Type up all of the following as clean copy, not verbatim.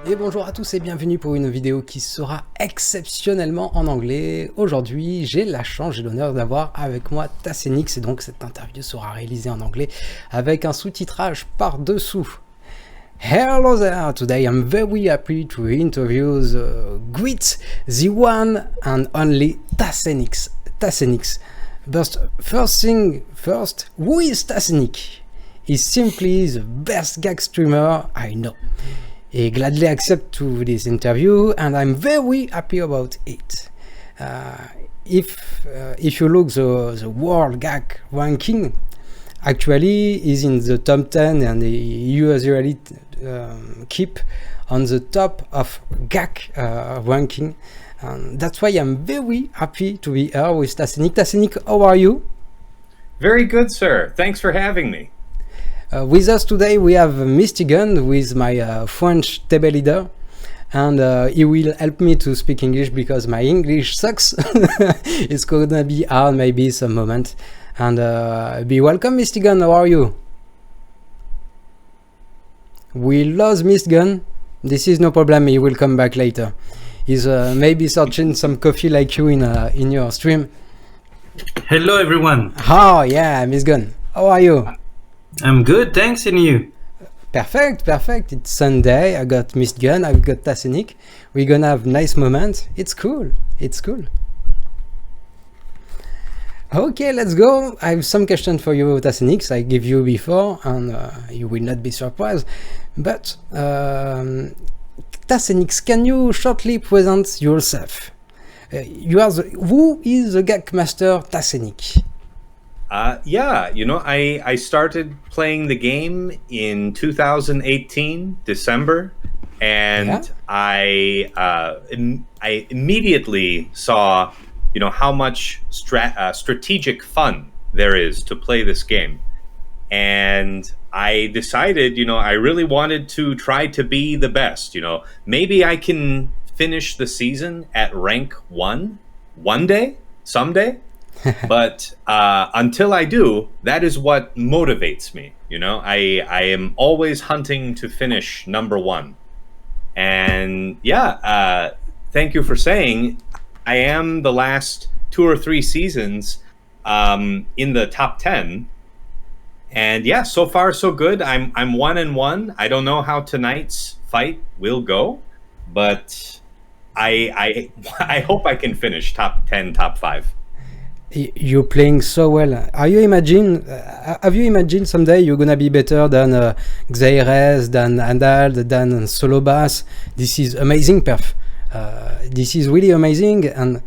Et bonjour à tous et bienvenue pour une vidéo qui sera exceptionnellement en anglais. Aujourd'hui, j'ai la chance, j'ai l'honneur d'avoir avec moi Tassenix et donc cette interview sera réalisée en anglais avec un sous-titrage par-dessous. Hello there, today I'm very happy to interview greet the one and only Tassenix. But first thing first, who is Tassenix? He's simply the best gag streamer I know. He gladly accept to this interview, and I'm very happy about it. If you look the world gag ranking, actually is in the top 10, and he usually keep on the top of gag ranking. And that's why I'm very happy to be here with Tassenix. Tassenix, how are you? Very good, sir. Thanks for having me. With us today we have MystGun, who is my French table leader, and he will help me to speak English because my English sucks. It's gonna be hard maybe some moment. And be welcome, MystGun, how are you? We lost MystGun. This is no problem, he will come back later. He's maybe searching some coffee like you in your stream. Hello everyone. Oh yeah, MystGun, how are you? I'm good, thanks, and you? Perfect. It's Sunday. I got MystGun, I've got Tassenix. We're gonna have nice moments. It's cool. Okay, let's go. I have some questions for you, Tassenix. I give you before, and you will not be surprised. But Tassenix, can you shortly present yourself? Who is the gag master Tassenix? Yeah, I started playing the game in 2018, December, and Yeah. I immediately saw, how much strategic fun there is to play this game. And I decided, I really wanted to try to be the best, Maybe I can finish the season at rank 1 one day, someday. But until I do, that is what motivates me. I am always hunting to finish number 1. And yeah, thank you for saying I am the last 2 or 3 seasons in the top 10. And yeah, so far so good. I'm 1-1. I don't know how tonight's fight will go, but I hope I can finish top 10, top 5. You're playing so well. Have you imagined someday you're gonna be better than Xaires, than Andal, than Solo Bass? This is amazing, Perf. This is really amazing, and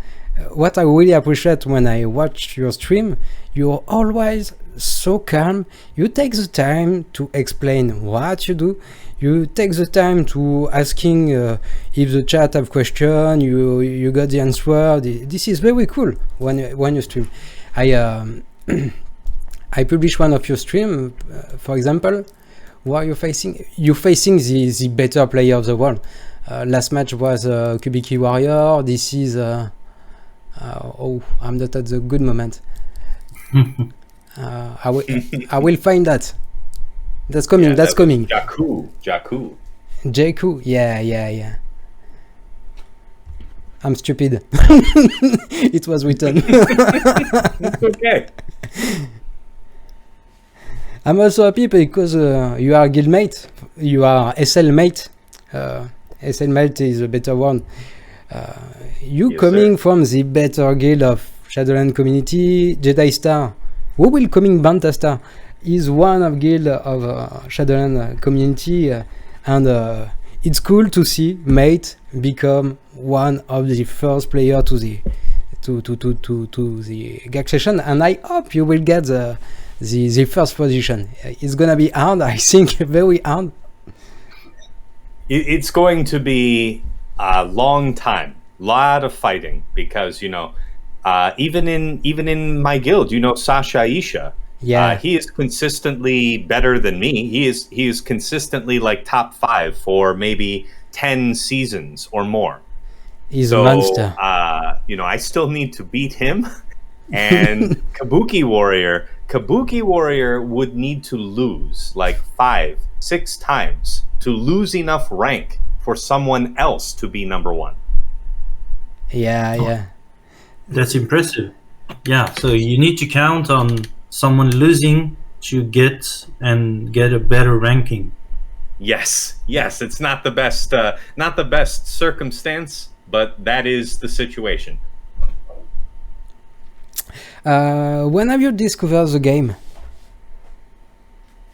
what I really appreciate when I watch your stream, you're always so calm. You take the time to explain what you do. You take the time to asking if the chat have question. You got the answer. This is very cool when you stream. I publish one of your stream, for example, where you're facing the better player of the world. Last match was Kubiki Warrior. This is I'm not at the good moment. I will find that. That's coming. Yeah, that's coming. Jakku. Yeah. I'm stupid. It was written. It's okay. I'm also happy because you are guildmate. You are SL mate. SL mate is a better one. You Yes, coming sir. from the better guild of Shadowland community, Jedi Star. Who will coming Banta Star? Is one of guild of Shadowland community, and it's cool to see mate become one of the first player to the gag session, and I hope you will get the first position. It's gonna be hard, I think, very hard. It's going to be a long time, lot of fighting, because even in my guild, Sasha Isha. Yeah. He is consistently better than me. He is consistently like top 5 for maybe 10 seasons or more. He's So a monster. I still need to beat him. And Kabuki Warrior would need to lose like 5-6 times to lose enough rank for someone else to be number one. Yeah. That's impressive. Yeah, so you need to count on someone losing to get a better ranking. Yes, it's not the best circumstance, but that is the situation. When have you discovered the game?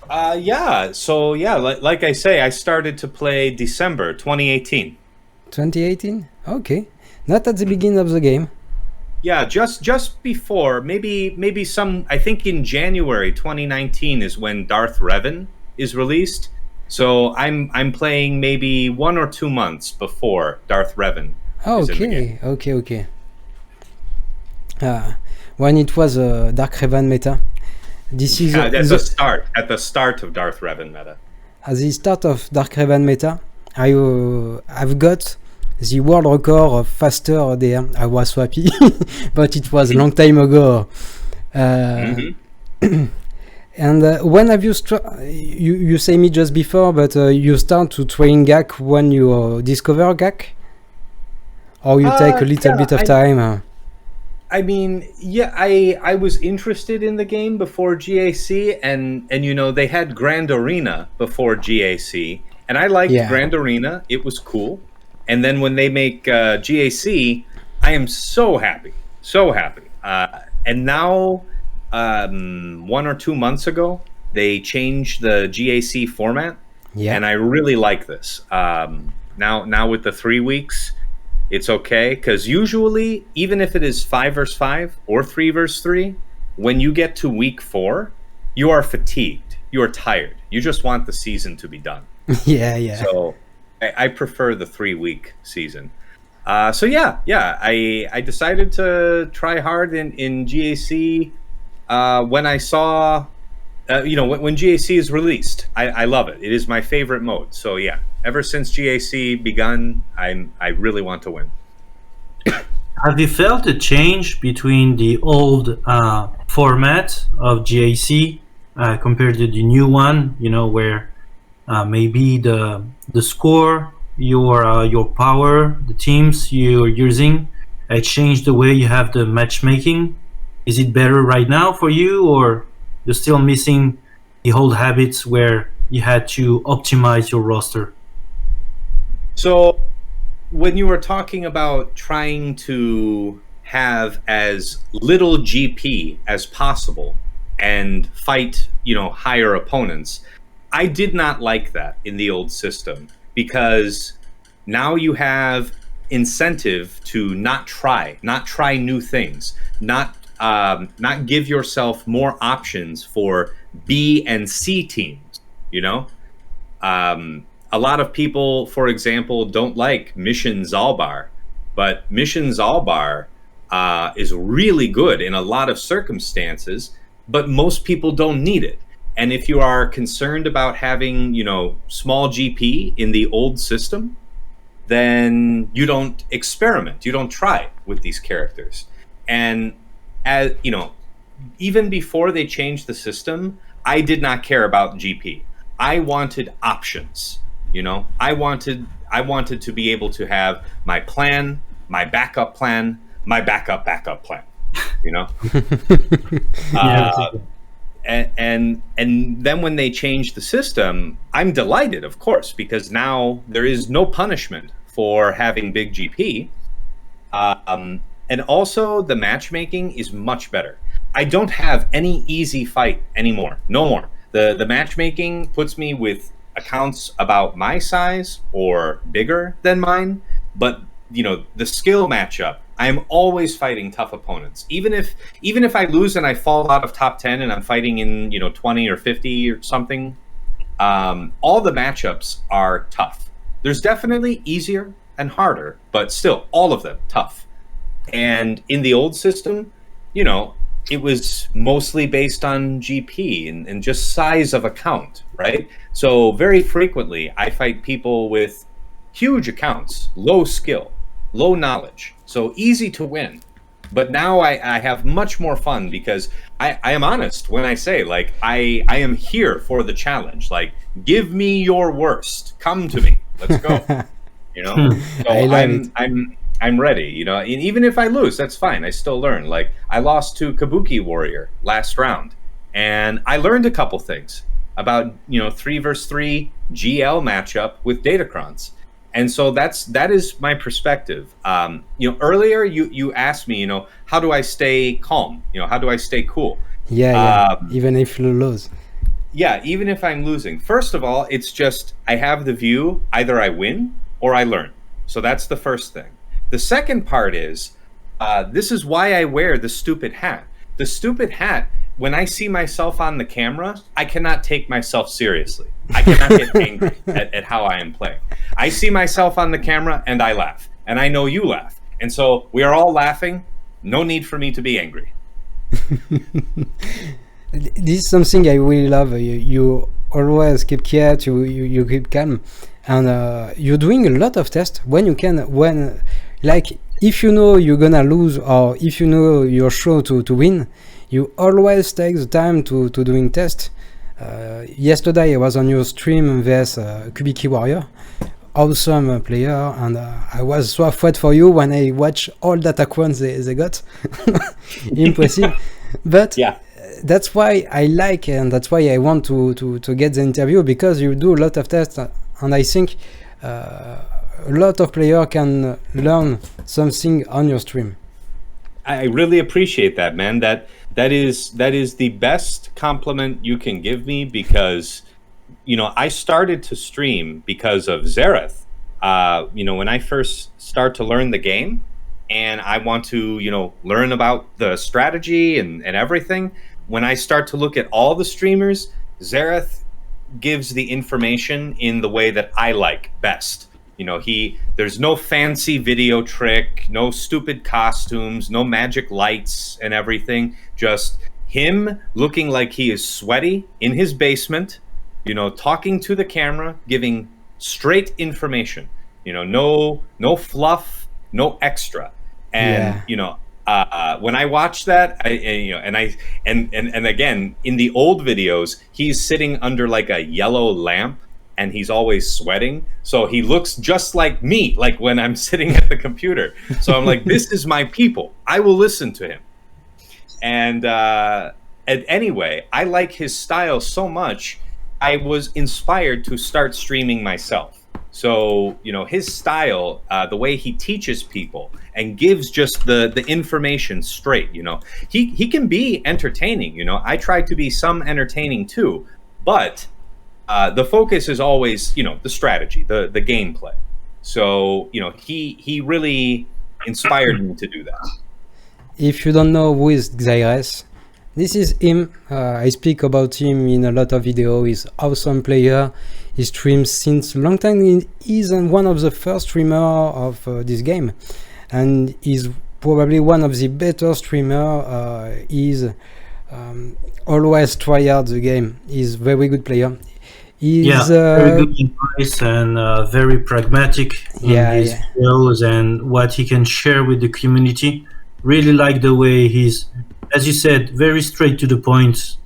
Like I say, I started to play December 2018. 2018? Okay. Not at the beginning of the game. Yeah, just before, maybe some, I think in January 2019 is when Darth Revan is released. So I'm playing maybe 1 or 2 months before Darth Revan. Is in the game. Okay. When it was Dark Revan meta. This is at the start of Darth Revan meta. At the start of Dark Revan meta, I've got the world record of faster there. I was so happy, but it was a long time ago. And when have you you say me just before, but you start to train GAC when you discover GAC? Or you take a little bit of time? I mean, yeah, I was interested in the game before GAC, and you know, they had Grand Arena before GAC, and I liked Grand Arena. It was cool. And then when they make GAC, I am so happy. And now, 1 or 2 months ago, they changed the GAC format, and I really like this. Now with the 3 weeks, it's okay, because usually, even if it is 5 versus 5 or 3 versus 3, when you get to week 4, you are fatigued. You are tired. You just want the season to be done. Yeah. So I prefer the 3-week season. I decided to try hard in GAC when I saw, when GAC is released. I love it. It is my favorite mode. So yeah, ever since GAC begun, I really want to win. Have you felt a change between the old format of GAC compared to the new one? You know, where maybe the score, your power, the teams you're using, changed the way you have the matchmaking. Is it better right now for you, or you're still missing the old habits where you had to optimize your roster? So when you were talking about trying to have as little GP as possible and fight, higher opponents, I did not like that in the old system, because now you have incentive to not try new things, not give yourself more options for B and C teams. A lot of people, for example, don't like Mission Zalbar, but Mission Zalbar is really good in a lot of circumstances, but most people don't need it. And if you are concerned about having, small GP in the old system, then you don't experiment, you don't try with these characters. And as even before they changed the system, I did not care about GP. I wanted options. I wanted to be able to have my plan, my backup plan, my backup plan. And then when they changed the system, I'm delighted, of course, because now there is no punishment for having big GP. And also the matchmaking is much better. I don't have any easy fight anymore. No more. The matchmaking puts me with accounts about my size or bigger than mine, but the skill matchup, I'm always fighting tough opponents. Even if I lose and I fall out of top 10 and I'm fighting in 20 or 50 or something, all the matchups are tough. There's definitely easier and harder, but still all of them tough. And in the old system, it was mostly based on GP and just size of account, right? So very frequently I fight people with huge accounts, low skill, low knowledge, so easy to win. But now I have much more fun, because I am honest when I say, I am here for the challenge. Give me your worst. Come to me. Let's go. You know, so I love it. I'm ready. You know, and even if I lose, that's fine. I still learn. Like I lost to Kabuki Warrior last round, and I learned a couple things about 3v3 GL matchup with Datacrons. And so that is my perspective. Earlier you asked me, how do I stay calm? How do I stay cool? Yeah. Even if you lose. Yeah, even if I'm losing. First of all, it's just I have the view, either I win or I learn. So that's the first thing. The second part is, this is why I wear the stupid hat. The stupid hat, when I see myself on the camera, I cannot take myself seriously. I cannot get angry at how I am playing. I see myself on the camera and I laugh. And I know you laugh. And so we are all laughing. No need for me to be angry. This is something I really love. You always keep quiet, you keep calm. And you're doing a lot of tests when you can, like if you know you're gonna lose or if you know you're sure to win, you always take the time to doing tests. Yesterday I was on your stream vs Kabuki Warrior, awesome player, and I was so afraid for you when I watched all that accounts they got. Impressive. But yeah, that's why I like and that's why I want to get the interview, because you do a lot of tests, and I think a lot of players can learn something on your stream. I really appreciate that, man. That is the best compliment you can give me, because I started to stream because of Xerath. When I first start to learn the game and I want to learn about the strategy and everything, when I start to look at all the streamers, Xerath gives the information in the way that I like best. There's no fancy video trick, no stupid costumes, no magic lights and everything. Just him looking like he is sweaty in his basement, talking to the camera, giving straight information. No fluff, no extra. And when I watch that, and again, in the old videos, he's sitting under like a yellow lamp, and he's always sweating, so he looks just like me, like when I'm sitting at the computer. So I'm like, this is my people. I will listen to him. And anyway, I like his style so much, I was inspired to start streaming myself. So, his style, the way he teaches people and gives just the information straight, he can be entertaining. I try to be some entertaining too, but the focus is always, the strategy, the gameplay. So, he really inspired me to do that. If you don't know who is Xerath, this is him. I speak about him in a lot of videos. He's awesome player. He streams since a long time. He's one of the first streamers of this game, and he's probably one of the better streamers. He's always try hard the game. He's very good player. He's very good advice and very pragmatic in his skills and what he can share with the community. Really like the way he's, as you said, very straight to the point.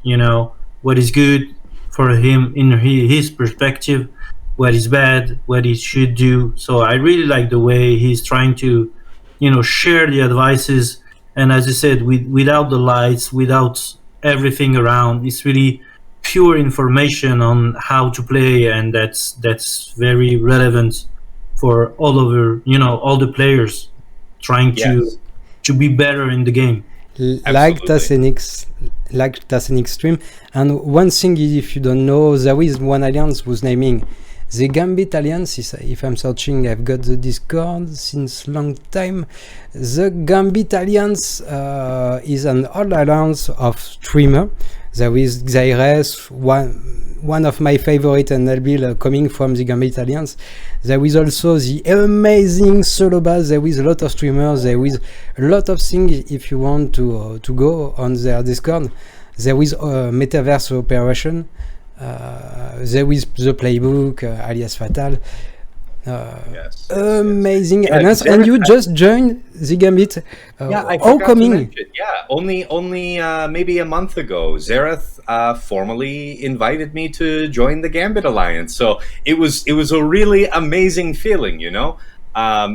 What is good for him in his perspective, what is bad, what he should do. So I really like the way he's trying to, share the advices. And as you said, without the lights, without everything around, it's really pure information on how to play, and that's very relevant for all the players trying to be better in the game. Like Tassenix stream. And one thing is, if you don't know, there is one alliance who's naming the Gambit Alliance. If I'm searching, I've got the Discord since long time. The Gambit Alliance is an old alliance of streamer. There is Xerath, one of my favorite NLB coming from the Gambit Alliance. There is also the amazing Solo Bass. There is a lot of streamers. There is a lot of things if you want to go on their Discord. There is Metaverse Operation. There is the playbook, alias Fatal. Yes. Amazing. Yeah, And you just joined the Gambit. Yeah, I how forgot to coming? mention. Yeah, only maybe a month ago, Zareth formally invited me to join the Gambit Alliance. So it was a really amazing feeling, you know.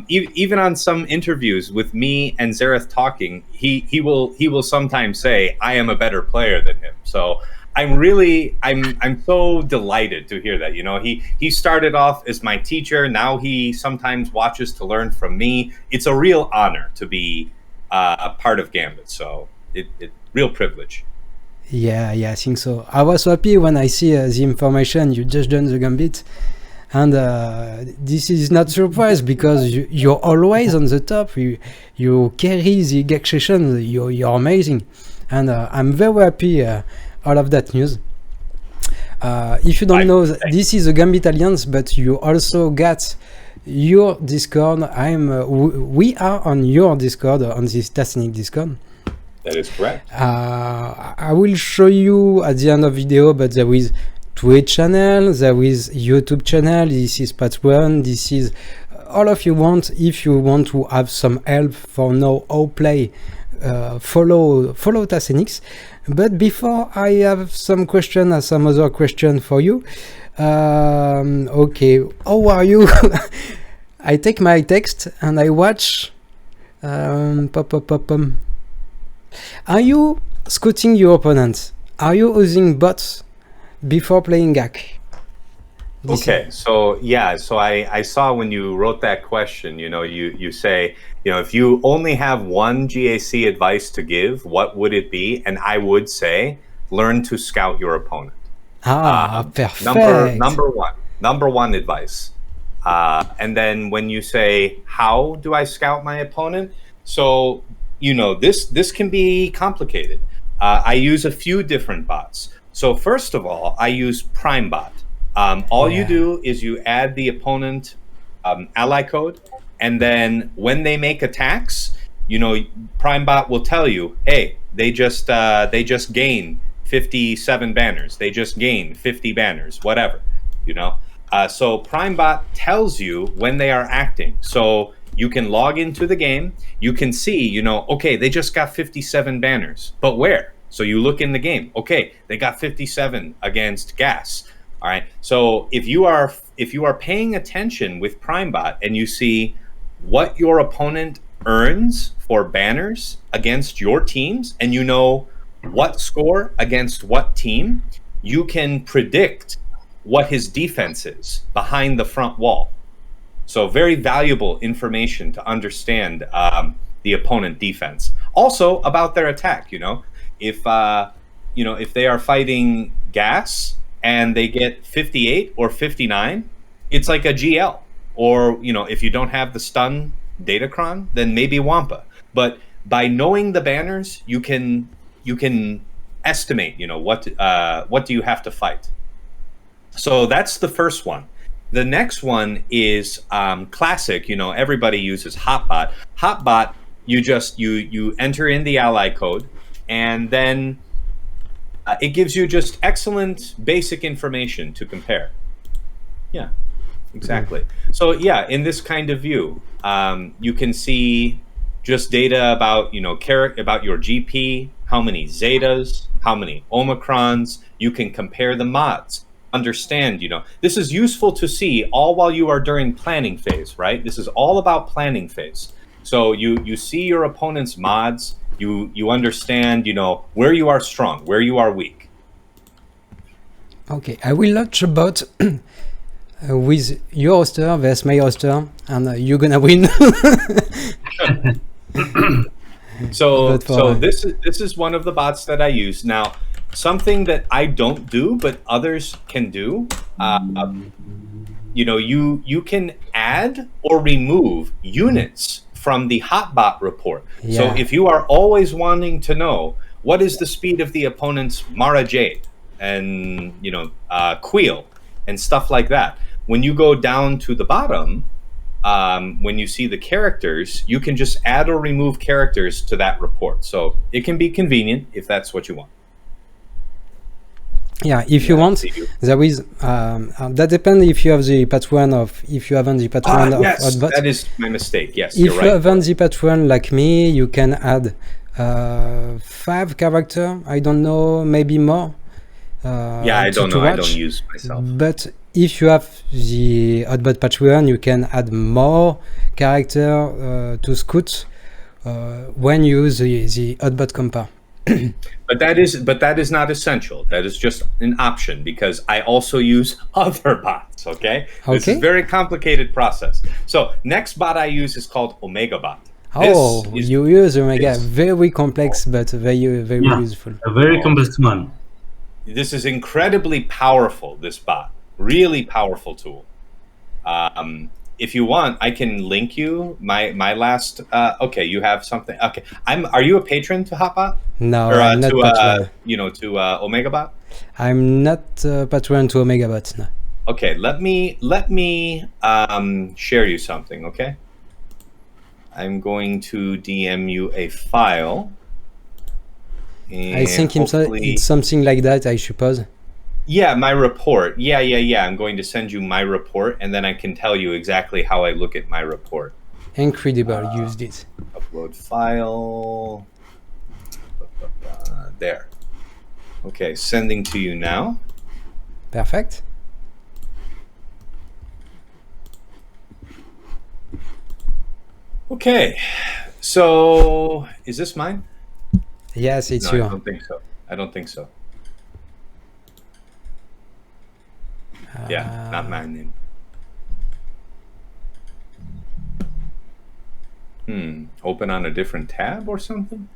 Even on some interviews with me and Zareth talking, he will sometimes say, "I am a better player than him." So I'm so delighted to hear that. You know, he started off as my teacher. Now he sometimes watches to learn from me. It's a real honor to be a part of Gambit. So it real privilege. Yeah, I think so. I was so happy when I see the information you just joined the Gambit. And this is not surprise because you're always on the top. You carry the GAG session. You're amazing, and I'm very happy. All of that news. If you don't know, this is a Gambit Alliance, but you also got your Discord. We are on your Discord, on this Tassenix Discord. That is correct. I will show you at the end of video, but there is Twitch channel, there is YouTube channel, this is Patreon, this is all of you want. If you want to have some help for know how play, follow Tassenix. But before I have some other question for you. Okay, how are you? I take my text and I watch. Are you scouting your opponent? Are you using bots before playing GAC? Okay, so yeah, so I saw when you wrote that question, you know, you say, you know, if you only have one GAC advice to give, what would it be? And I would say, learn to scout your opponent. Perfect. Number one advice. And then when you say, how do I scout my opponent? So, you know, this can be complicated. I use a few different bots. So first of all, I use PrimeBot. All you do is you add the opponent ally code, and then when they make attacks, you know, PrimeBot will tell you, hey, they just gained 57 banners, they just gained 50 banners, whatever, you know. So PrimeBot tells you when they are acting. So you can log into the game, you can see, you know, okay, they just got 57 banners, but where? So you look in the game, okay, they got 57 against Gas. All right. So if you are paying attention with PrimeBot and you see what your opponent earns for banners against your teams, and you know what score against what team, you can predict what his defense is behind the front wall. So very valuable information to understand the opponent defense. Also about their attack. You know, if they are fighting Gas and they get 58 or 59, it's like a GL. Or, you know, if you don't have the stun Datacron, then maybe Wampa. But by knowing the banners, you can estimate, you know, what do you have to fight. So that's the first one. The next one is classic. You know, everybody uses Hotbot. Hotbot, you enter in the ally code, and then it gives you just excellent basic information to compare. Yeah, exactly. So yeah, in this kind of view, you can see just data about, you know, about your GP, how many Zetas, how many Omicrons. You can compare the mods. Understand, you know, this is useful to see all while you are during planning phase, right? This is all about planning phase. So you see your opponent's mods. You understand, you know, where you are strong, where you are weak. Okay, I will launch a bot with your roster versus my roster, and you're gonna win. So this is one of the bots that I use. Now, something that I don't do, but others can do. You know, you can add or remove units from the Hotbot report. Yeah. So if you are always wanting to know what is the speed of the opponent's Mara Jade and, you know, Queel and stuff like that, when you go down to the bottom, when you see the characters, you can just add or remove characters to that report. So it can be convenient if that's what you want. Yeah, if you want, see you. there is that depends if you have the pattern of if you haven't the pattern of Yes, Hotbot. that is my mistake. Yes, If you're you right. haven't the pattern like me, you can add 5 character. I don't know, maybe more. Yeah, I don't know. I don't use myself. But if you have the Hotbot pattern, you can add more character to Scout when you use the Hotbot compare. But that is not essential. That is just an option because I also use other bots. Okay, this is a very complicated process. So next bot I use is called Omega Bot. Oh, you use Omega, very complex but very useful. A very complex one. This is incredibly powerful. This bot, really powerful tool. If you want, I can link you my last. Okay, you have something. Okay, Are you a patron to Hotbot? No, Or I'm not patron. to Omega Bot. I'm not patron to Omega Bot. No. Okay, let me share you something. Okay, I'm going to DM you a file. I think it's something like that, I suppose. Yeah, my report. Yeah. I'm going to send you my report, and then I can tell you exactly how I look at my report. Incredible, use this. Upload file. There. Okay, sending to you now. Perfect. Okay, so is this mine? Yes, it's No, you. I don't think so. I don't think so. Yeah, not my name. Open on a different tab or something?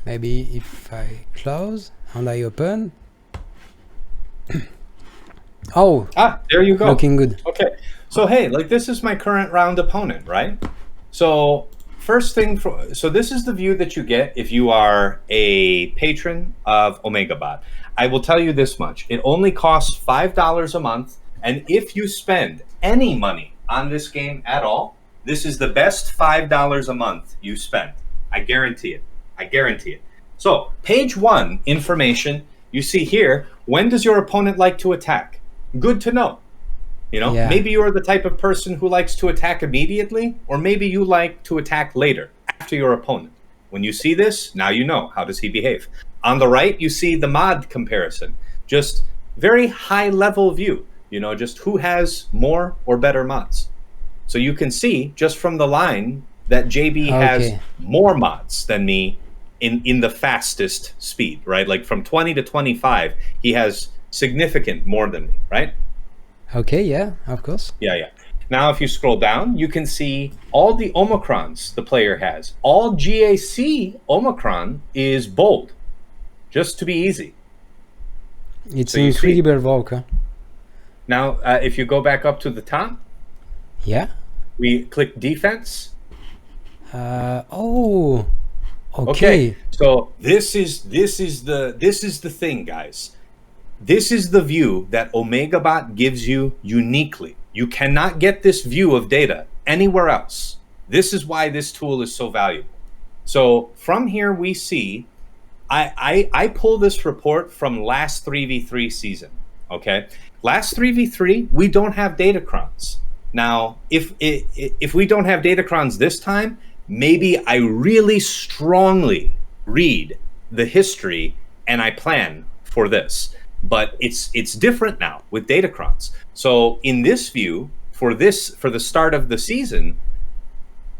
Maybe if I close and I open. Oh, there you go. looking good. Okay, so hey, like this is my current round opponent, right? So first thing, so this is the view that you get if you are a patron of Omega Bot. I will tell you this much. It only costs $5 a month. And if you spend any money on this game at all, this is the best $5 a month you spend. I guarantee it. I guarantee it. So page 1, information, you see here, when does your opponent like to attack? Good to know. You know, maybe you're the type of person who likes to attack immediately, or maybe you like to attack later, after your opponent. When you see this, now you know, how does he behave? On the right, you see the mod comparison. Just very high level view, you know, just who has more or better mods. So you can see just from the line that JB has more mods than me in the fastest speed, right? Like from 20 to 25, he has significant more than me, right? Okay, yeah, of course. Yeah. Now, if you scroll down, you can see all the Omicrons the player has. All GAC Omicron is bold, just to be easy. It's an incredible work. Huh? Now, if you go back up to the top, we click defense. Okay. So this is the thing, guys. This is the view that Omega Bot gives you uniquely. You cannot get this view of data anywhere else. This is why this tool is so valuable. So from here we see, I pull this report from last 3v3 season, okay? Last 3v3, we don't have datacrons. Now, if we don't have datacrons this time, maybe I really strongly read the history and I plan for this. But it's different now with datacrons. So in this view, for the start of the season,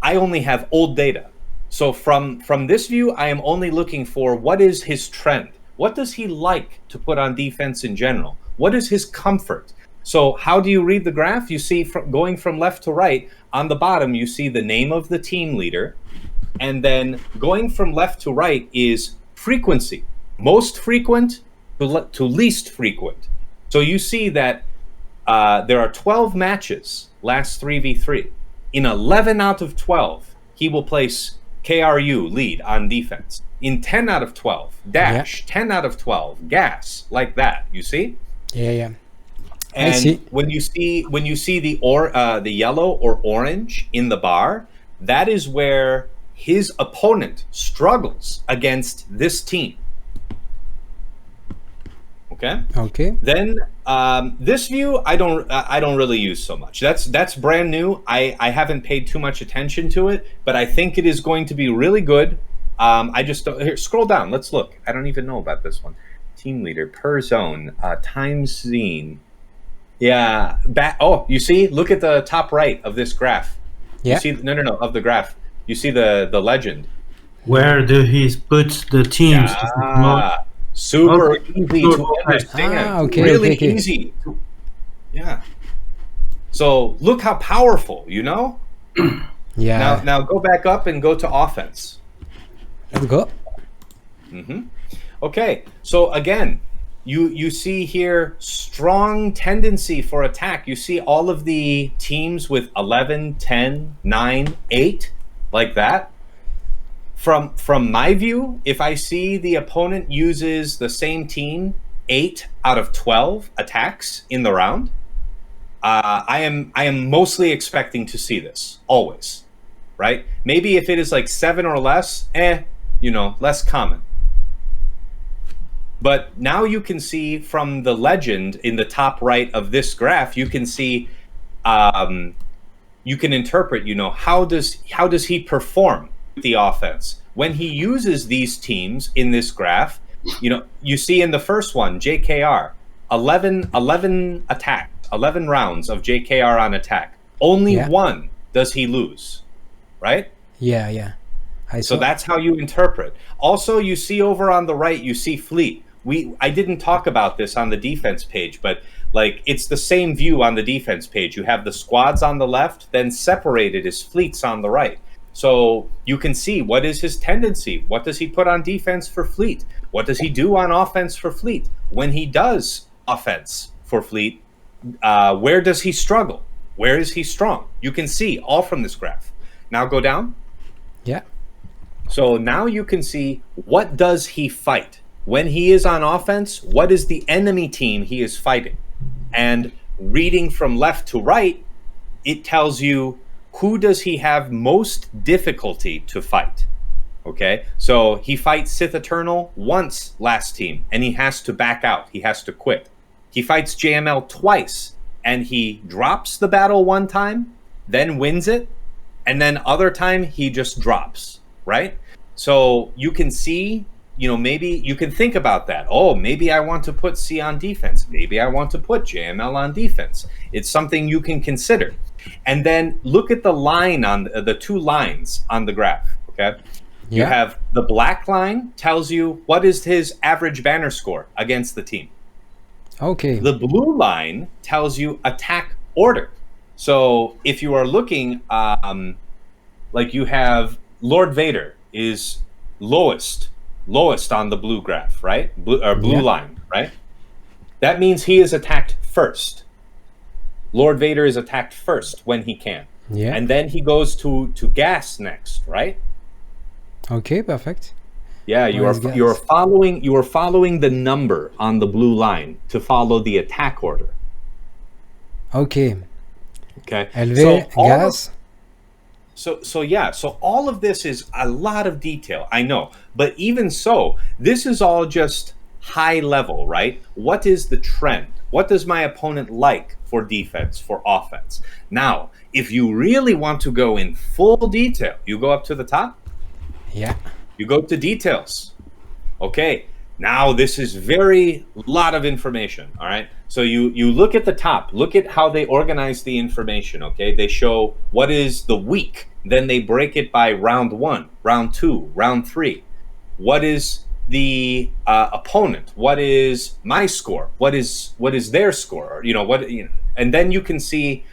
I only have old data. So from this view, I am only looking for what is his trend. What does he like to put on defense in general? What is his comfort? So how do you read the graph? You see, going from left to right, on the bottom, you see the name of the team leader. And then going from left to right is frequency. Most frequent to least frequent. So you see that there are 12 matches last 3v3. In 11 out of 12, he will place KRU lead on defense. In 10 out of 12, dash. 10 out of 12, gas. Like that. You see? Yeah. And I see. when you see the yellow or orange in the bar, that is where his opponent struggles against this team. Okay. Okay. Then this view I don't really use so much. That's brand new. I haven't paid too much attention to it, but I think it is going to be really good. I just don't, here, scroll down. Let's look. I don't even know about this one. Team leader per zone, time seen. Yeah. Oh, you see? Look at the top right of this graph. Yeah. You see? No, of the graph. You see the legend. Where do he put the teams? Yeah. Super Okay. easy to understand. Okay, really okay. easy. Yeah. So look how powerful, you know? Yeah. Now go back up and go to offense. Let's go. Okay. So again, you see here strong tendency for attack. You see all of the teams with 11, 10, 9, 8 like that. From my view, if I see the opponent uses the same team 8 out of 12 attacks in the round, I am mostly expecting to see this always, right? Maybe if it is like 7 or less, less common. But now you can see from the legend in the top right of this graph, you can see, you can interpret, how does he perform the offense when he uses these teams in this graph. You see in the first one, JKR, 11 attacks, 11 rounds of JKR on attack. Only one does he lose, right? Yeah. So that's how you interpret. Also, you see over on the right, you see fleet. I didn't talk about this on the defense page, but like it's the same view on the defense page. You have the squads on the left, then separated is fleets on the right. So you can see what is his tendency. What does he put on defense for fleet? What does he do on offense for fleet? When he does offense for fleet, where does he struggle? Where is he strong? You can see all from this graph. Now go down. Yeah. So now you can see what does he fight? When he is on offense, what is the enemy team he is fighting? And reading from left to right, it tells you who does he have most difficulty to fight? Okay, so he fights Sith Eternal once last team, and he has to back out. He has to quit. He fights JML twice, and he drops the battle one time, then wins it, and then other time he just drops, right? So you can see, maybe you can think about that. Oh, maybe I want to put C on defense. Maybe I want to put JML on defense. It's something you can consider. And then look at the line on the 2 lines on the graph, okay? You have the black line tells you what is his average banner score against the team. Okay. The blue line tells you attack order. So if you are looking, like you have Lord Vader is lowest on the blue graph, right? Blue line, right? That means he is attacked first. Lord Vader is attacked first when he can. Yeah. And then he goes to gas next, right? Okay, perfect. Yeah, you are following the number on the blue line to follow the attack order. Okay. Okay. LV, gas. So all of this is a lot of detail, I know. But even so, this is all just high level, right? What is the trend? What does my opponent like for defense, for offense? Now, if you really want to go in full detail, you go up to the top. Yeah. You go to details. Okay. Now this is very lot of information. All right. So you look at the top, look at how they organize the information. Okay. They show what is the week. Then they break it by round 1, round 2, round 3. What is the opponent? What is my score? What is their score? And then you can see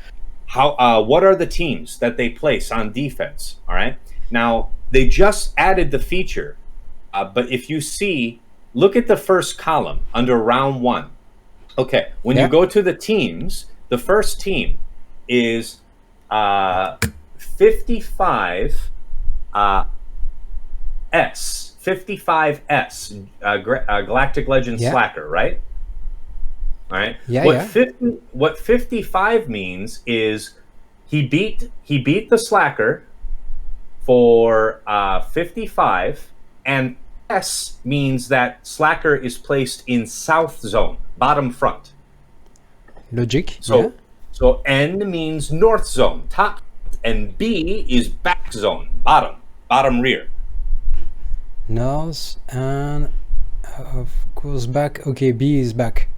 how what are the teams that they place on defense. All right. Now they just added the feature, but if you see, look at the first column under round 1. Okay, when you go to the teams, the first team is 55 55S, Galactic Legend Slacker, right? All right. What 55 means is he beat the Slacker for 55, and S means that slacker is placed in south zone, bottom front. Logic. So, yeah. so N means north zone, top, and B is back zone, bottom rear. North and of course back. Okay, B is back.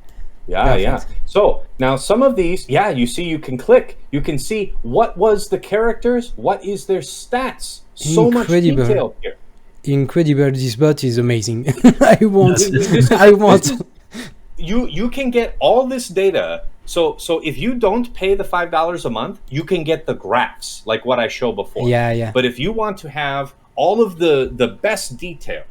Yeah, Perfect. yeah. So now some of these, yeah, you see, you can click. You can see what was the characters, what is their stats. So much Incredible. detail here. Incredible. This bot is amazing. I want. This I want. You can get all this data. So if you don't pay the $5 a month, you can get the graphs like what I showed before. Yeah, yeah. But if you want to have all of the best detail,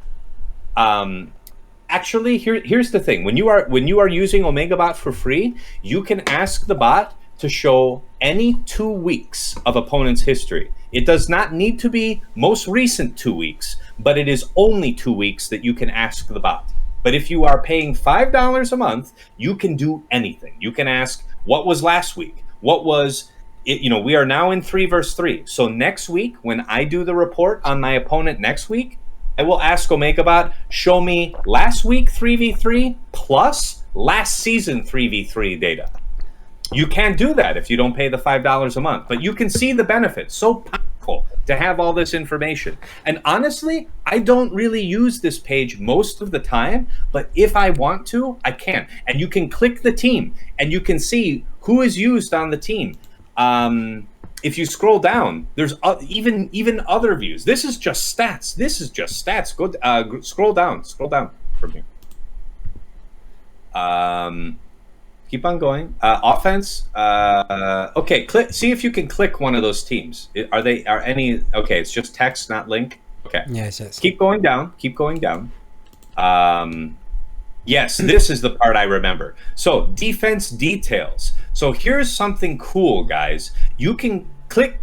actually here's the thing. When you are using OmegaBot for free, you can ask the bot to show any 2 weeks of opponent's history. It does not need to be most recent 2 weeks, but it is only 2 weeks that you can ask the bot. But if you are paying $5 a month, you can do anything. You can ask, what was last week? What was it? You know, we are now in 3 verse 3. So next week, when I do the report on my opponent next week, I will ask OmegaBot, show me last week 3v3 plus last season 3v3 data. You can't do that if you don't pay the $5 a month, but you can see the benefits. So powerful to have all this information. And honestly, I don't really use this page most of the time, but if I want to, I can. And you can click the team and you can see who is used on the team. If you scroll down, there's even other views. This is just stats. This is just stats. Go scroll down from here. Keep on going. Offense. Okay, see if you can click one of those teams. Are any? Okay, it's just text, not link. Okay. Yes. Keep going down. Keep going down. Yes, this is the part I remember. So defense details. So here's something cool, guys. You can click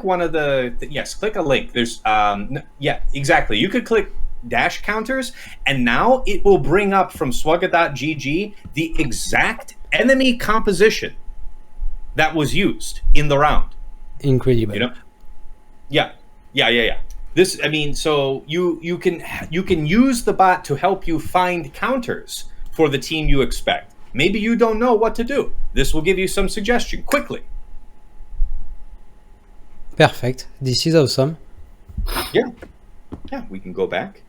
one of the yes. Click a link. There's yeah, exactly. You could click dash counters, and now it will bring up from swugga.gg the exact enemy composition that was used in the round. Incredible. You know? Yeah. This, I mean, so you can use the bot to help you find counters for the team you expect. Maybe you don't know what to do. This will give you some suggestion quickly. Perfect. This is awesome. Yeah, we can go back.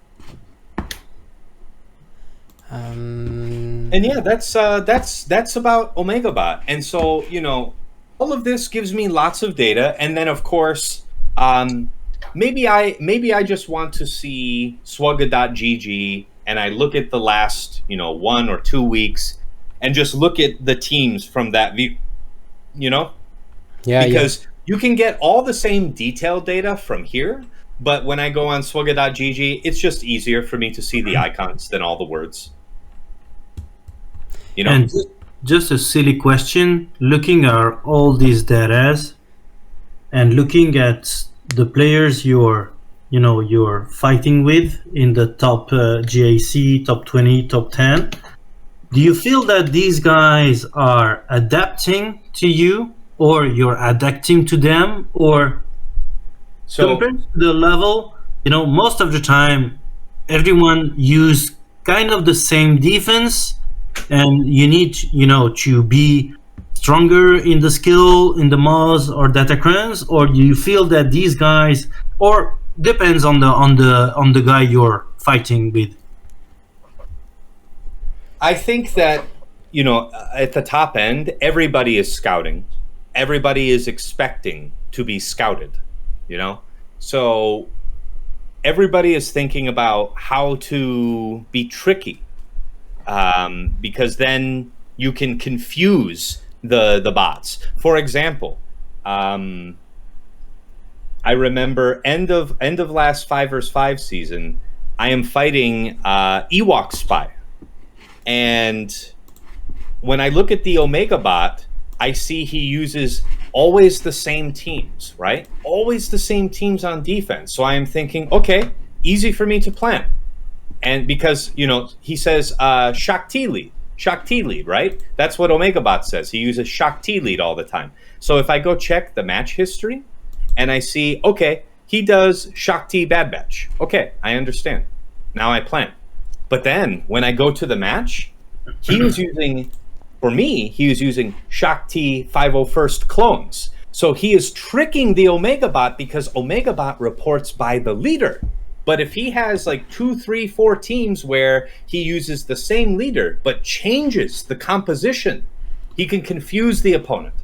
And yeah, that's about OmegaBot. And so, you know, all of this gives me lots of data. And then of course, maybe I just want to see swugga.gg and I look at the last, you know, 1 or 2 weeks and just look at the teams from that view, you know? Yeah, because you can get all the same detailed data from here, but when I go on swugga.gg, it's just easier for me to see the icons than all the words. You know? And just a silly question, looking at all these data and looking at the players you're fighting with in the top GAC, top 20, top 10, do you feel that these guys are adapting to you, or you're adapting to them, or compared to the level, you know, most of the time everyone use kind of the same defense, and you need, you know, to be stronger in the skill, in the Moz or data crunch, or do you feel that these guys, or depends on the guy you're fighting with? I think that, you know, at the top end, everybody is scouting. Everybody is expecting to be scouted, you know? So everybody is thinking about how to be tricky, because then you can confuse the bots. For example, I remember end of last 5 vs 5 season, I am fighting Ewok Spy. And when I look at the OmegaBot, I see he uses always the same teams, right? Always the same teams on defense. So I am thinking, okay, easy for me to plan. And because, you know, he says Shakti lead, right? That's what OmegaBot says. He uses Shakti lead all the time. So if I go check the match history and I see, okay, he does Shakti Bad Batch. Okay, I understand. Now I plan. But then when I go to the match, he was using, for me, he was using Shakti 501st clones. So he is tricking the Omega Bot because Omega Bot reports by the leader. But if he has like 2, 3, 4 teams where he uses the same leader but changes the composition, he can confuse the opponent.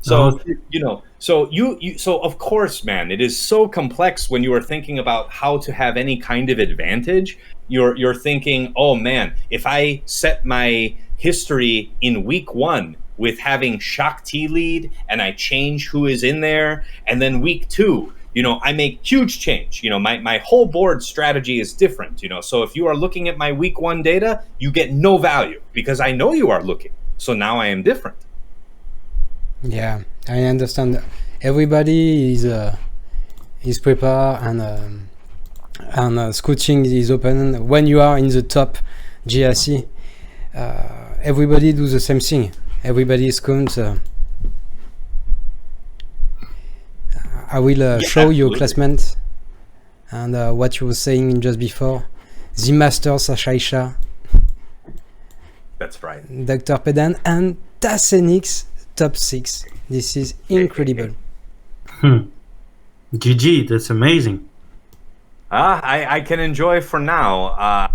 So so of course, man, it is so complex when you are thinking about how to have any kind of advantage. You're thinking, oh man, if I set my history in week 1 with having Shakti lead and I change who is in there, and then week 2, I make huge change. My whole board strategy is different. So if you are looking at my week 1 data, you get no value because I know you are looking. So now I am different. Yeah, I understand. Everybody is prepared and scouting is open. When you are in the top GRC, everybody do the same thing. Everybody scouts. I will show you classmates and what you were saying just before. The Master Sashaisha. That's right. Dr. Pedan and Tassenix top 6. This is incredible. GG, that's amazing. I can enjoy for now.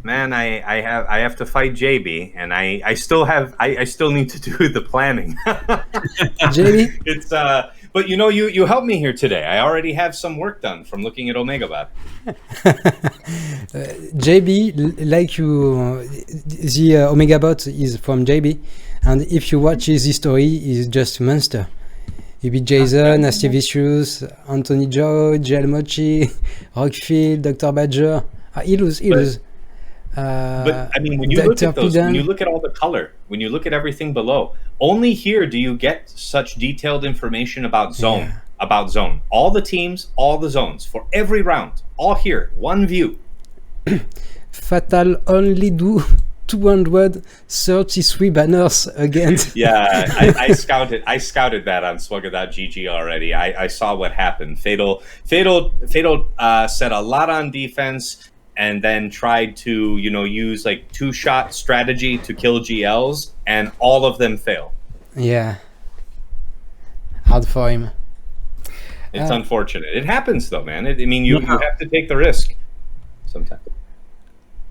Man, I have to fight JB, and I still need to do the planning. JB? It's but you helped me here today. I already have some work done from looking at Omega Bot. JB, like you, the Omega Bot is from JB, and if you watch his history, he's just a monster. He beat Jason, Nasty Vicious, Anthony Joe, JL Mochi, Rockfield, Dr. Badger. He lose. But I mean, when you look at those, when you look at all the color, when you look at everything below, only here do you get such detailed information about zone. Yeah. About zone. All the teams, all the zones for every round, all here, one view. Fatal only do 233 banners against. Yeah, I scouted that on Swugga.gg already. I saw what happened. Fatal set a lot on defense and then tried to use like 2-shot strategy to kill GLs, and all of them fail. Yeah, hard for him. It's unfortunate. It happens though, man. You have to take the risk sometimes.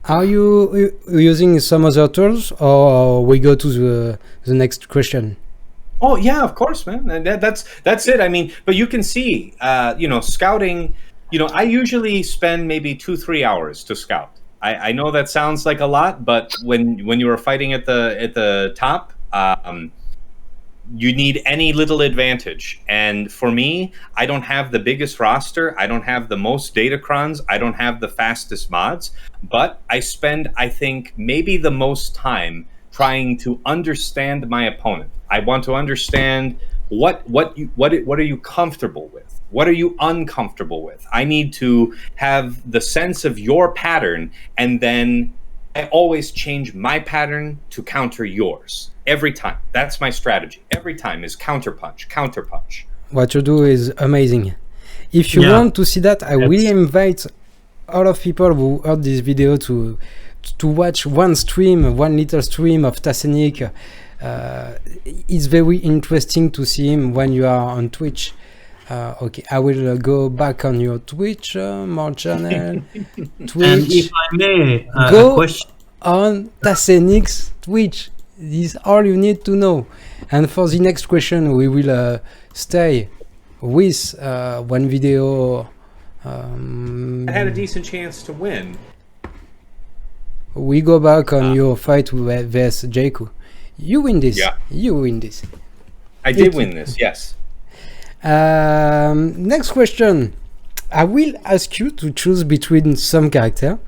Are you using some other tools, or we go to the next question? Oh yeah, of course, man. And that's it. I mean, but you can see, scouting. I usually spend maybe 2-3 hours to scout. I know that sounds like a lot, but when you are fighting at the top, you need any little advantage. And for me, I don't have the biggest roster. I don't have the most datacrons. I don't have the fastest mods. But I spend, I think, maybe the most time trying to understand my opponent. I want to understand what are you comfortable with? What are you uncomfortable with? I need to have the sense of your pattern, and then I always change my pattern to counter yours. Every time. That's my strategy. Every time is counterpunch. What you do is amazing. If you want to see that, I will invite all of people who heard this video to watch one little stream of Tassenix. It's very interesting to see him when you are on Twitch. Okay, I will go back on your Twitch, more channel, Twitch. And if I may, go on Tassenix Twitch. This is all you need to know. And for the next question, we will stay with one video. I had a decent chance to win. We go back on your fight with vs Jaku. You win this. Yeah. You win this. I did win this, yes. Next question. I will ask you to choose between some character.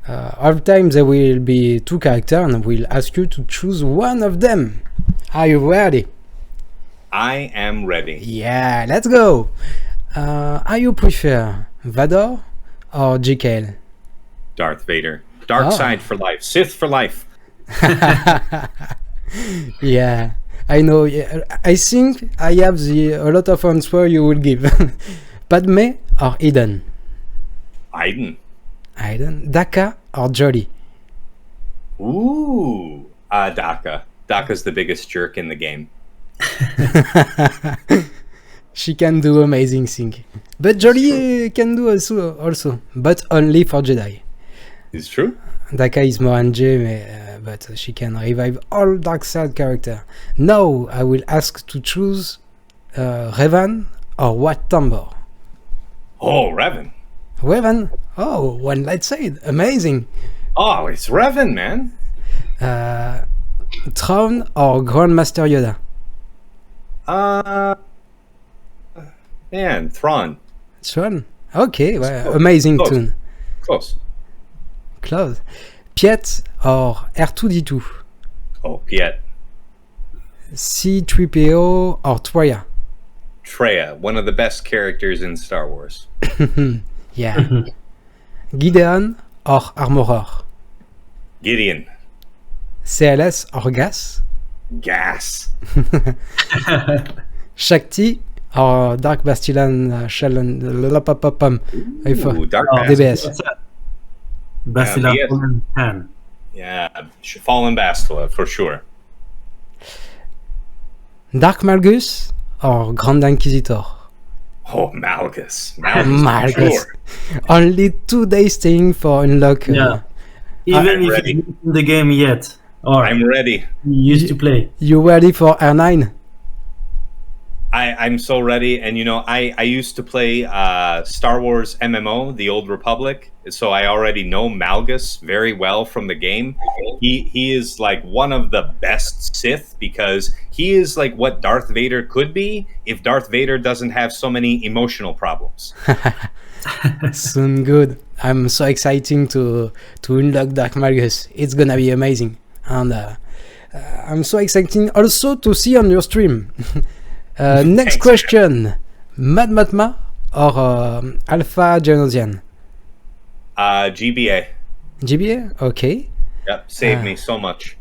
All the time there will be 2 characters, and we'll ask you to choose one of them. Are you ready? I am ready. Yeah, let's go. Are you prefer Vador or GKL? Darth Vader. Dark side for life. Sith for life. Yeah, I know. I think I have a lot of answer you will give. Padme or Eden? Iden. Iden. Daka or Jolly? Ooh. Daka. Daka's the biggest jerk in the game. She can do amazing things. But Jolly can do also. But only for Jedi. It's true. Daka is more NG, but she can revive all dark side character. Now I will ask to choose Revan or Wat Tambor. Oh, Revan. Revan? Oh, one light side. Amazing. Oh, it's Revan, man. Thrawn or Grandmaster Yoda? Man, Thrawn. Thrawn. Okay, well, amazing Close. tune. Close. Close. Piet or R2D2? Oh, Piet. C3PO or Troya? Traya, one of the best characters in Star Wars. Yeah. Gideon or Armorer? Gideon. CLS or Gas? Gas. Shakti or Dark Bastillan Shalon? Ooh, Dark DBS. Bastila Yeah, Fallen 10. Yeah, Fallen Bastila, for sure. Dark Malgus or Grand Inquisitor? Oh, Malgus. Malgus. For sure. Only 2 days staying for unlock. Yeah. Even I'm if ready. it's not in the game yet, or I'm ready. you used to play. You ready for R9? I'm so ready. And, I used to play Star Wars MMO, The Old Republic. So I already know Malgus very well from the game. He is like one of the best Sith because he is like what Darth Vader could be if Darth Vader doesn't have so many emotional problems. Soon good. I'm so excited to unlock Dark Malgus. It's gonna be amazing. And I'm so excited also to see on your stream. Next Thanks, question. Mad Matma or Alpha Genosian? GBA. GBA? Okay. Yep, saved me so much.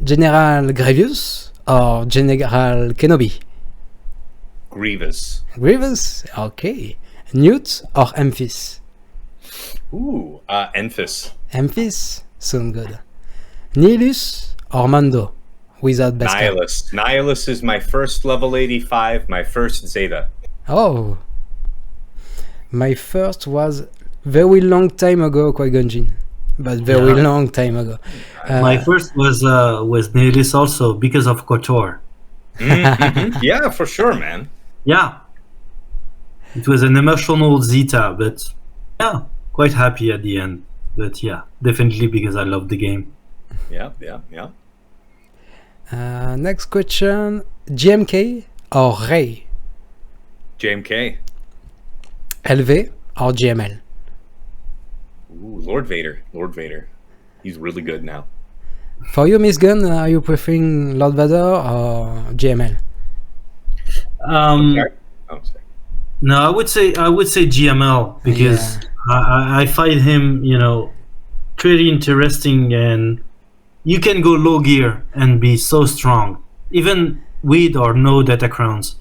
General Grievous or General Kenobi? Grievous. Grievous? Okay. Newt or Memphis? Ooh, Enfys. Memphis? Sound good. Nihilus or Mando? Without Beskar. Nihilus. Nihilus is my first level 85, my first Zeta. Oh. My first was very long time ago, Qui-Gon Jinn. But very long time ago. My first was Nihilus also because of KOTOR. Yeah, for sure, man. Yeah. It was an emotional Zeta, but yeah, quite happy at the end. But yeah, definitely because I love the game. Yeah. Next question. GMK or Rey? JMK. LV or GML? Ooh, Lord Vader. He's really good now. For you, MystGun, are you preferring Lord Vader or GML? Sorry? Oh, sorry. No, I would say GML because I find him, pretty interesting, and you can go low gear and be so strong, even with or no data crowns.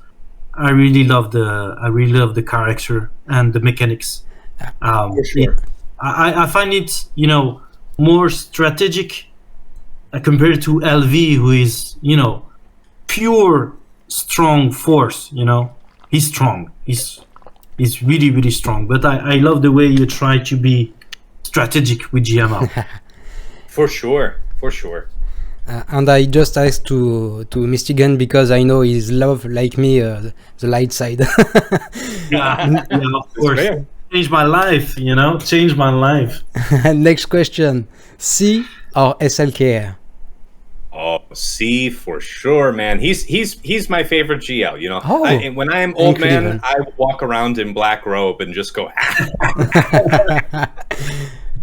I really love the character and the mechanics. For sure. I find it, more strategic compared to LV, who is, pure strong force. He's strong. He's really, really strong. But I love the way you try to be strategic with GML. For sure. And I just asked to MystGun because I know he's love like me the light side. Yeah, of course. fair. Change my life, change my life. Next question. C or SLKR? Oh, C for sure, man. He's my favorite GL. Oh, when I am old incredible. man, I walk around in black robe and just go.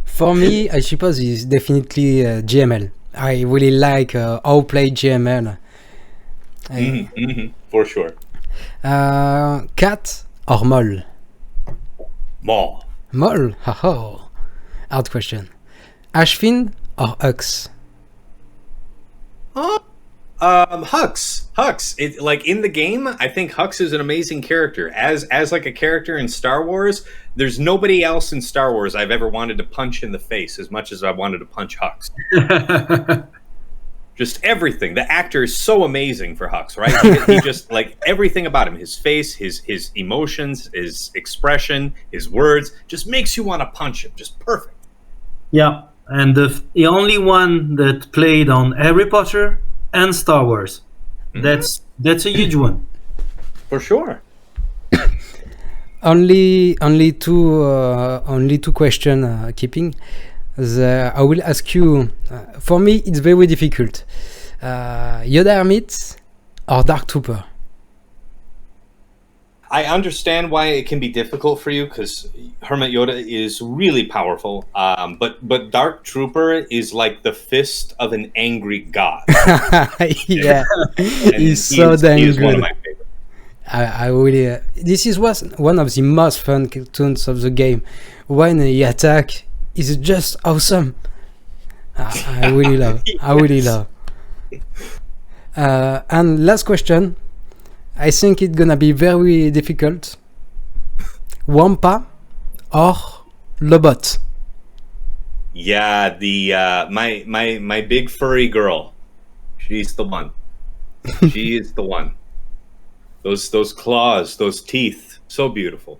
For me, I suppose it's definitely GML. I really like how play GML. For sure. Cat or Mole? Maul. Mole? Oh, hard question. Ashfin or Hux? Hux. It, like in the game, I think Hux is an amazing character. As like a character in Star Wars, there's nobody else in Star Wars I've ever wanted to punch in the face as much as I wanted to punch Hux. Just everything. The actor is so amazing for Hux, right? He just like everything about him, his face, his emotions, his expression, his words, just makes you want to punch him. Just perfect. Yeah, and the only one that played on Harry Potter and Star Wars. That's a huge one. For sure. Only two question keeping. I will ask you. For me, it's very difficult. Yoda Hermit or Dark Trooper? I understand why it can be difficult for you because Hermit Yoda is really powerful. But Dark Trooper is like the fist of an angry god. Yeah, he's so damn He is good. one of my favorites. I really. This is one of the most fun cartoons of the game. When he attack, it's just awesome. I really love. I really love. And last question. I think it's gonna be very difficult. Wampa or Lobot? Yeah, the my big furry girl. She's the one. She is the one. Those claws, those teeth, so beautiful.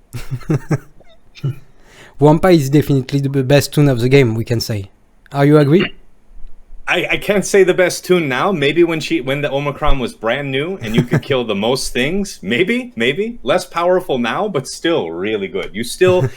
Wampa is definitely the best tune of the game, we can say. Are you agree? I can't say the best tune now. Maybe when the Omicron was brand new and you could kill the most things. Maybe less powerful now, but still really good. You still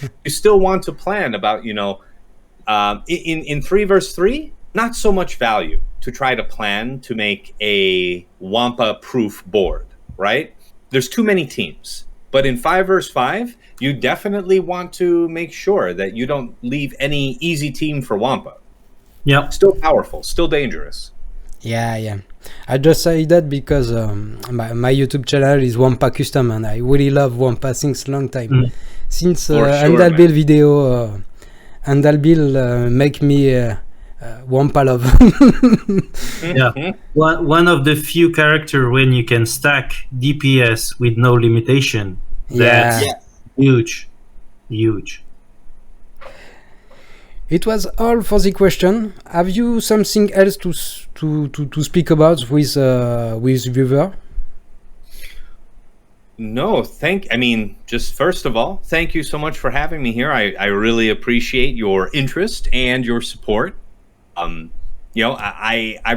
want to plan about in 3 verse 3. Not so much value to try to plan to make a Wampa proof board, right? There's too many teams. But in 5 verse 5, you definitely want to make sure that you don't leave any easy team for Wampa. Yeah. Still powerful, still dangerous. Yeah. I just say that because my YouTube channel is Wampa Custom and I really love Wampa since long time. Since Andalbil video, Andalbil make me Wampa love. Yeah. One of the few character when you can stack DPS with no limitation. That's huge. It was all for the question. Have you something else to speak about with viewer? No, just first of all, thank you so much for having me here. I really appreciate your interest and your support. I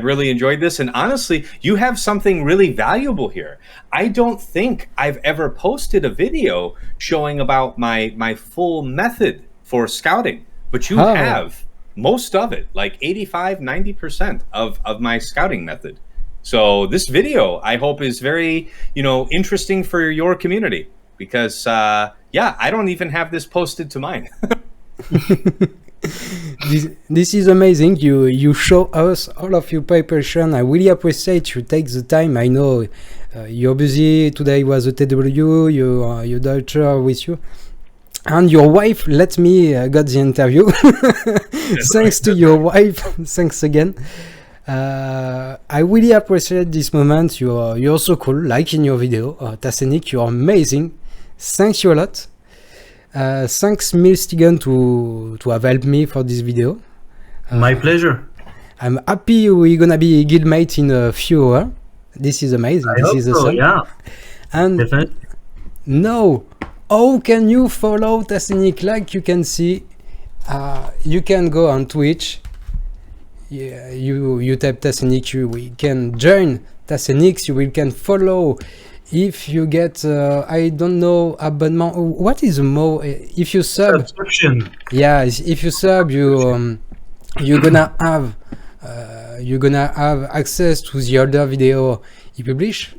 really enjoyed this, and honestly, you have something really valuable here. I don't think I've ever posted a video showing about my full method for scouting. But you have most of it, like 85-90% of my scouting method. So this video, I hope, is very, interesting for your community because, I don't even have this posted to mine. This is amazing. You show us all of your preparation. I really appreciate you take the time. I know you're busy. Today was a TW. Your daughter with you. And your wife let me got the interview. Thanks to your wife. Thanks again. I really appreciate this moment. You're so cool. Like in your video, Tassenix, you're amazing. Thanks you a lot. Thanks MystGun to have helped me for this video. My pleasure. I'm happy we're gonna be guildmate in a few hours. This is amazing. I hope so, yeah. And definitely. No. How can you follow Tassenix? Like you can see, you can go on Twitch. Yeah, you type Tassenix, you can join Tassenix. You can follow. If you get, I don't know, abonnement. What is more? If you sub, subscription. Yeah, if you sub, you're gonna have access to the other video you publish.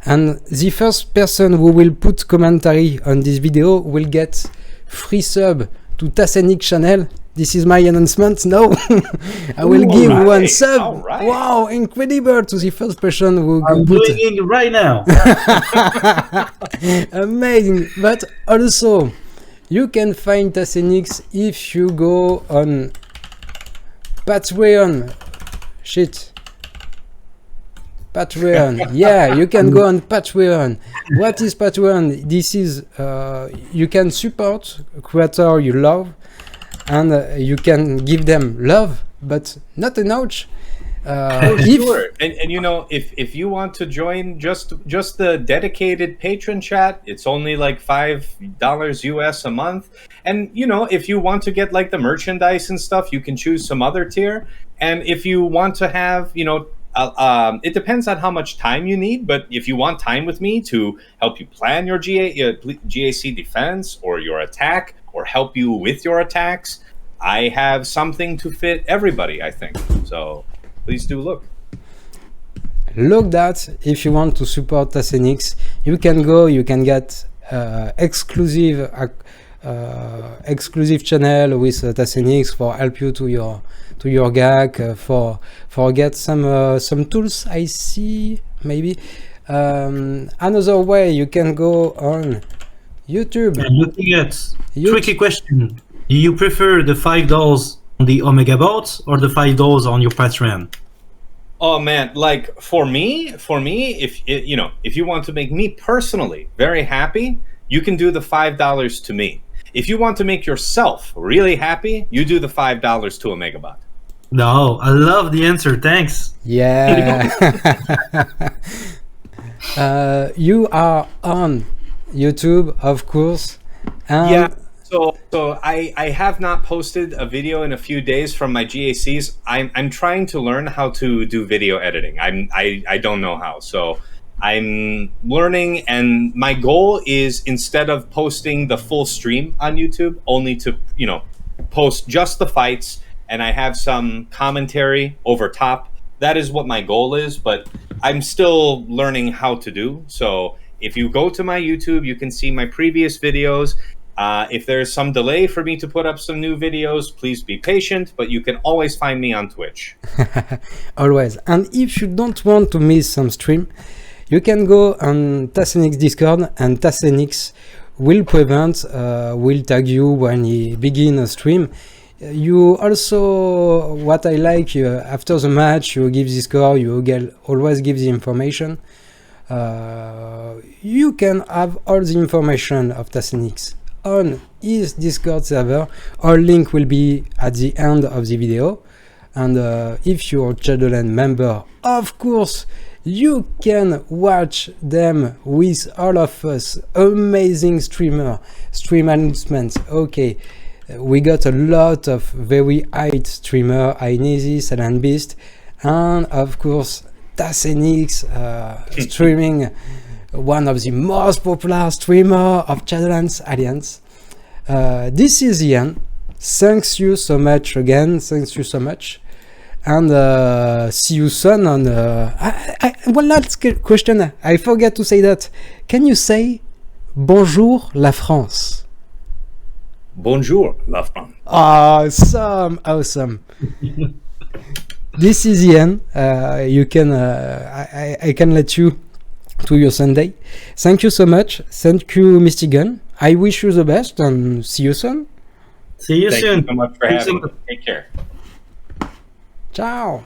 And the first person who will put commentary on this video will get free sub to Tassenix channel. This is my announcement. No, I will give one sub. Right. Wow, incredible to the first person who I'm put. doing it right now. Amazing. But also, you can find Tassenix if you go on Patreon. Patreon. Yeah, you can go on Patreon. What is Patreon? This is you can support a creator you love, and you can give them love, but not enough. Sure. And you know, if you want to join just the dedicated patron chat, it's only like $5 US a month. And you know, if you want to get like the merchandise and stuff, you can choose some other tier. And if you want to have, you know, it depends on how much time you need, but if you want time with me to help you plan your GAC defense or your attack, or help you with your attacks, I have something to fit everybody, I think. So please do look. Look that if you want to support Tassenix, you can go, you can get exclusive channel with Tassenix for help you to your gag, for get some tools, I see, maybe. Another way, you can go on YouTube. And looking at tricky question, do you prefer the $5 on the Omega bots or the $5 on your Patreon? Oh man, like for me, if you know, if you want to make me personally very happy, you can do the $5 to me. If you want to make yourself really happy, you do the $5 to Omega bot. No, I love the answer. Thanks. Yeah. You are on YouTube, of course. Yeah. So I have not posted a video in a few days from my GACs. I'm trying to learn how to do video editing. I don't know how. So I'm learning, and my goal is, instead of posting the full stream on YouTube, only to, you know, post just the fights, and I have some commentary over top. That is what my goal is, but I'm still learning how to do. So if you go to my YouTube, you can see my previous videos. If there's some delay for me to put up some new videos, please be patient, but you can always find me on Twitch. Always. And if you don't want to miss some stream, you can go on Tassenix Discord, and Tassenix will will tag you when he begin a stream. You also, what I like, after the match, you give the score, you always give the information. You can have all the information of Tassenix on his Discord server. Our link will be at the end of the video. And if you're a Shadowland member, of course, you can watch them with all of us. Amazing stream announcements. Okay, we got a lot of very high streamer, Ineasy, Silent Beast, and of course Tassenix streaming, one of the most popular streamer of Shadowlands Alliance. This is the end. Thanks you so much again. Thanks you so much. And see you soon on... one last question. I forgot to say that. Can you say Bonjour la France? Bonjour, la France. Awesome, awesome. This is the end. You can, I can let you to your Sunday. Thank you so much. Thank you, MystGun. I wish you the best, and see you soon. See you soon. Thank you so much for having me. Take care. Ciao.